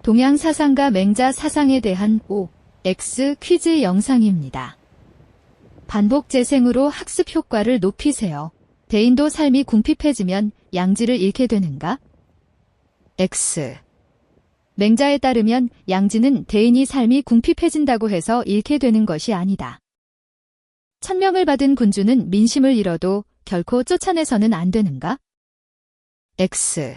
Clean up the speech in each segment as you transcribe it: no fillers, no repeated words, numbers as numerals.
동양 사상가 맹자 사상에 대한 OX 퀴즈 영상입니다. 반복 재생으로 학습 효과를 높이세요. 대인도 삶이 궁핍해지면 양지를 잃게 되는가? X. 맹자에 따르면 양지는 대인이 삶이 궁핍해진다고 해서 잃게 되는 것이 아니다. 천명을 받은 군주는 민심을 잃어도 결코 쫓아내서는 안 되는가? X.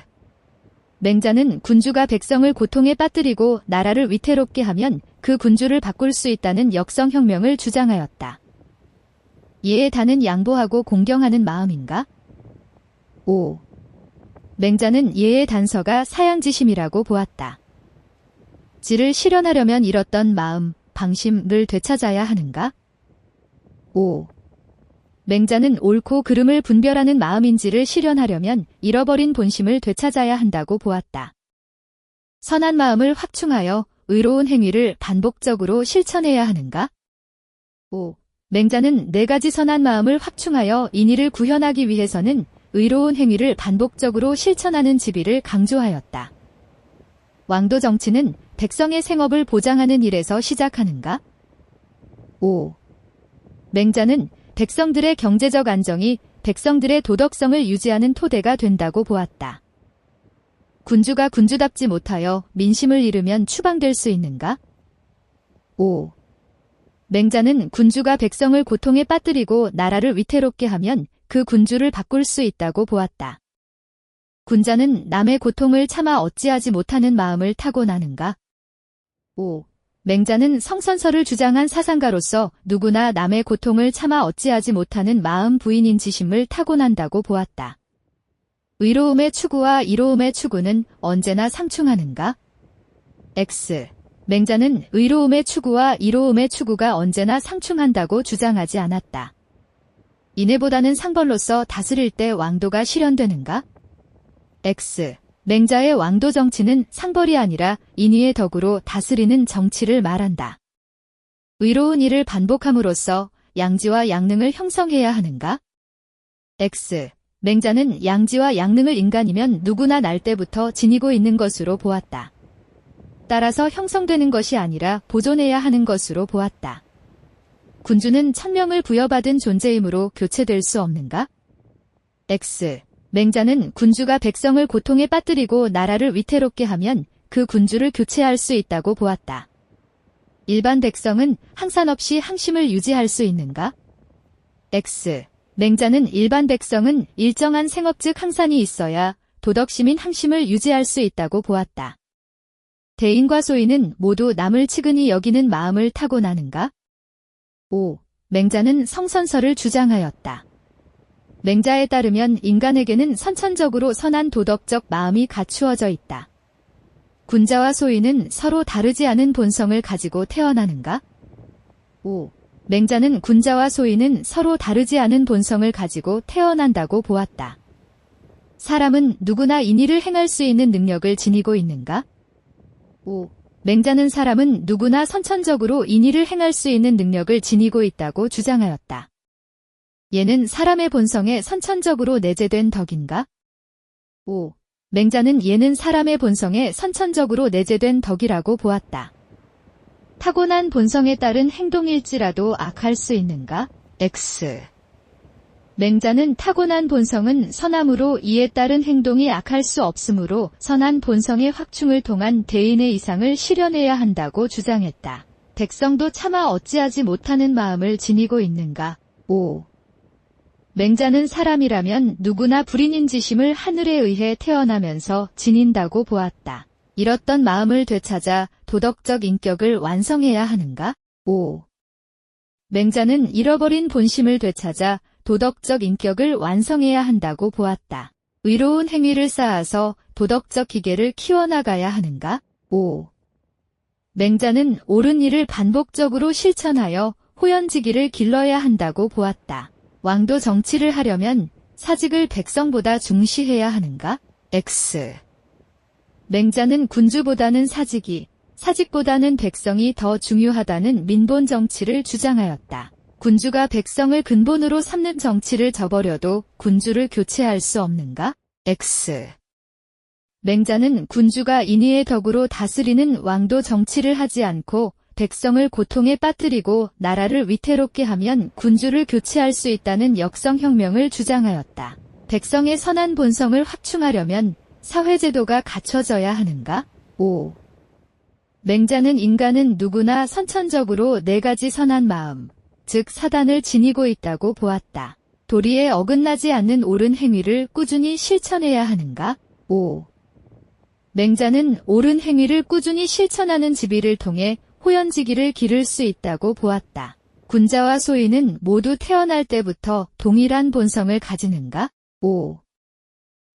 맹자는 군주가 백성을 고통에 빠뜨리고 나라를 위태롭게 하면 그 군주를 바꿀 수 있다는 역성혁명을 주장하였다. 이에 다는 양보하고 공경하는 마음인가? 5. 맹자는 예의 단서가 사양지심이라고 보았다. 지를 실현하려면 잃었던 마음, 방심을 되찾아야 하는가? 5. 맹자는 옳고 그름을 분별하는 마음인지를 실현하려면 잃어버린 본심을 되찾아야 한다고 보았다. 선한 마음을 확충하여 의로운 행위를 반복적으로 실천해야 하는가? 5. 맹자는 4가지 선한 마음을 확충하여 인의를 구현하기 위해서는 의로운 행위를 반복적으로 실천하는 지비를 강조하였다. 왕도 정치는 백성의 생업을 보장하는 일에서 시작하는가? 5. 맹자는 백성들의 경제적 안정이 백성들의 도덕성을 유지하는 토대가 된다고 보았다. 군주가 군주답지 못하여 민심을 잃으면 추방될 수 있는가? 5. 맹자는 군주가 백성을 고통에 빠뜨리고 나라를 위태롭게 하면 그 군주를 바꿀 수 있다고 보았다. 군자는 남의 고통을 참아 어찌하지 못하는 마음을 타고나는가? 5. 맹자는 성선설을 주장한 사상가로서 누구나 남의 고통을 참아 어찌하지 못하는 마음 부인인지심을 타고난다고 보았다. 의로움의 추구와 이로움의 추구는 언제나 상충하는가? X. 맹자는 의로움의 추구와 이로움의 추구가 언제나 상충한다고 주장하지 않았다. 인애보다는 상벌로서 다스릴 때 왕도가 실현되는가? X. 맹자의 왕도 정치는 상벌이 아니라 인의의 덕으로 다스리는 정치를 말한다. 의로운 일을 반복함으로써 양지와 양능을 형성해야 하는가? X. 맹자는 양지와 양능을 인간이면 누구나 날 때부터 지니고 있는 것으로 보았다. 따라서 형성되는 것이 아니라 보존해야 하는 것으로 보았다. 군주는 천명을 부여받은 존재이므로 교체될 수 없는가? X. 맹자는 군주가 백성을 고통에 빠뜨리고 나라를 위태롭게 하면 그 군주를 교체할 수 있다고 보았다. 일반 백성은 항산 없이 항심을 유지할 수 있는가? X. 맹자는 일반 백성은 일정한 생업 즉 항산이 있어야 도덕심인 항심을 유지할 수 있다고 보았다. 대인과 소인은 모두 남을 측은히 여기는 마음을 타고나는가? 5. 맹자는 성선설을 주장하였다. 맹자에 따르면 인간에게는 선천적으로 선한 도덕적 마음이 갖추어져 있다. 군자와 소인은 서로 다르지 않은 본성을 가지고 태어나는가? 5. 맹자는 군자와 소인은 서로 다르지 않은 본성을 가지고 태어난다고 보았다. 사람은 누구나 인의를 행할 수 있는 능력을 지니고 있는가? 5. 맹자는 사람은 누구나 선천적으로 인의를 행할 수 있는 능력을 지니고 있다고 주장하였다. 얘는 사람의 본성에 선천적으로 내재된 덕인가? 5. 맹자는 얘는 사람의 본성에 선천적으로 내재된 덕이라고 보았다. 타고난 본성에 따른 행동일지라도 악할 수 있는가? X. 맹자는 타고난 본성은 선함으로 이에 따른 행동이 악할 수 없으므로 선한 본성의 확충을 통한 대인의 이상을 실현해야 한다고 주장했다. 백성도 차마 어찌하지 못하는 마음을 지니고 있는가? 5. 맹자는 사람이라면 누구나 불인인지심을 하늘에 의해 태어나면서 지닌다고 보았다. 잃었던 마음을 되찾아 도덕적 인격을 완성해야 하는가? 5. 맹자는 잃어버린 본심을 되찾아 도덕적 인격을 완성해야 한다고 보았다. 의로운 행위를 쌓아서 도덕적 기계를 키워나가야 하는가? 5. 맹자는 옳은 일을 반복적으로 실천하여 호연지기를 길러야 한다고 보았다. 왕도 정치를 하려면 사직을 백성보다 중시해야 하는가? X. 맹자는 군주보다는 사직이, 사직보다는 백성이 더 중요하다는 민본 정치를 주장하였다. 군주가 백성을 근본으로 삼는 정치를 저버려도 군주를 교체할 수 없는가? X. 맹자는 군주가 인의의 덕으로 다스리는 왕도 정치를 하지 않고 백성을 고통에 빠뜨리고 나라를 위태롭게 하면 군주를 교체할 수 있다는 역성혁명을 주장하였다. 백성의 선한 본성을 확충하려면 사회제도가 갖춰져야 하는가? 5. 맹자는 인간은 누구나 선천적으로 4가지 선한 마음, 즉 사단을 지니고 있다고 보았다. 도리에 어긋나지 않는 옳은 행위를 꾸준히 실천해야 하는가? 5. 맹자는 옳은 행위를 꾸준히 실천하는 지비를 통해 호연지기를 기를 수 있다고 보았다. 군자와 소인은 모두 태어날 때부터 동일한 본성을 가지는가? 5.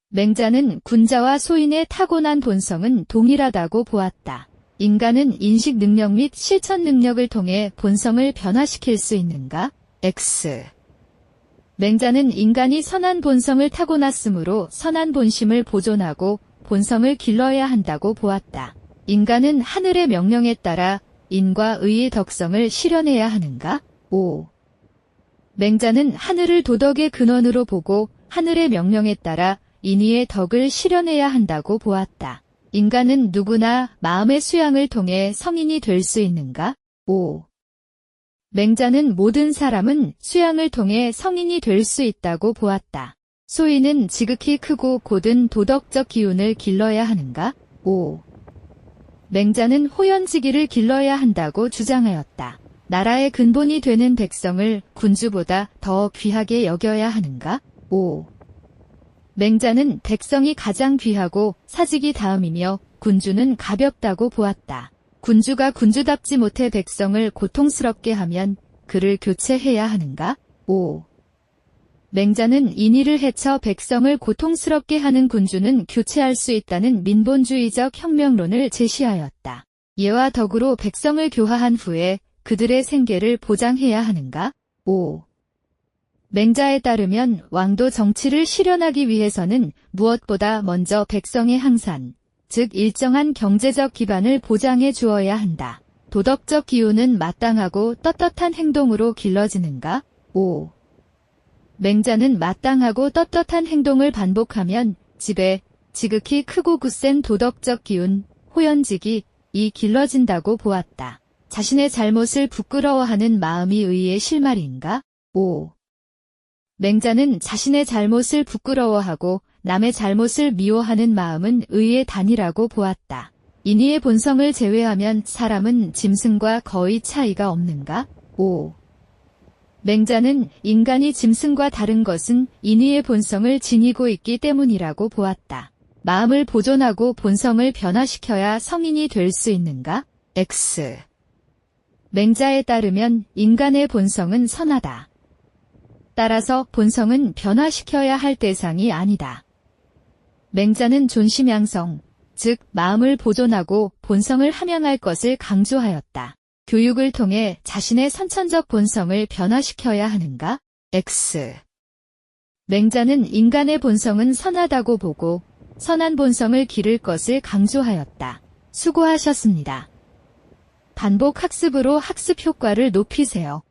맹자는 군자와 소인의 타고난 본성은 동일하다고 보았다. 인간은 인식 능력 및 실천 능력을 통해 본성을 변화시킬 수 있는가? X. 맹자는 인간이 선한 본성을 타고났으므로 선한 본심을 보존하고 본성을 길러야 한다고 보았다. 인간은 하늘의 명령에 따라 인과 의의 덕성을 실현해야 하는가? 5. 맹자는 하늘을 도덕의 근원으로 보고 하늘의 명령에 따라 인의의 덕을 실현해야 한다고 보았다. 인간은 누구나 마음의 수양을 통해 성인이 될 수 있는가? 5. 맹자는 모든 사람은 수양을 통해 성인이 될 수 있다고 보았다. 소인은 지극히 크고 고든 도덕적 기운을 길러야 하는가? 5. 맹자는 호연지기를 길러야 한다고 주장하였다. 나라의 근본이 되는 백성을 군주보다 더 귀하게 여겨야 하는가? 5. 맹자는 백성이 가장 귀하고 사직이 다음이며 군주는 가볍다고 보았다. 군주가 군주답지 못해 백성을 고통스럽게 하면 그를 교체해야 하는가? 5. 맹자는 인의를 해쳐 백성을 고통스럽게 하는 군주는 교체할 수 있다는 민본주의적 혁명론을 제시하였다. 예와 덕으로 백성을 교화한 후에 그들의 생계를 보장해야 하는가? 5. 맹자에 따르면 왕도 정치를 실현하기 위해서는 무엇보다 먼저 백성의 항산, 즉 일정한 경제적 기반을 보장해 주어야 한다. 도덕적 기운은 마땅하고 떳떳한 행동으로 길러지는가? 5. 맹자는 마땅하고 떳떳한 행동을 반복하면 지배, 지극히 크고 굳센 도덕적 기운, 호연직이 길러진다고 보았다. 자신의 잘못을 부끄러워하는 마음이 의의 실마리인가? 5. 맹자는 자신의 잘못을 부끄러워하고 남의 잘못을 미워하는 마음은 의의 단이라고 보았다. 인의의 본성을 제외하면 사람은 짐승과 거의 차이가 없는가? 5. 맹자는 인간이 짐승과 다른 것은 인의의 본성을 지니고 있기 때문이라고 보았다. 마음을 보존하고 본성을 변화시켜야 성인이 될 수 있는가? X. 맹자에 따르면 인간의 본성은 선하다. 따라서 본성은 변화시켜야 할 대상이 아니다. 맹자는 존심양성, 즉 마음을 보존하고 본성을 함양할 것을 강조하였다. 교육을 통해 자신의 선천적 본성을 변화시켜야 하는가? X. 맹자는 인간의 본성은 선하다고 보고 선한 본성을 기를 것을 강조하였다. 수고하셨습니다. 반복 학습으로 학습 효과를 높이세요.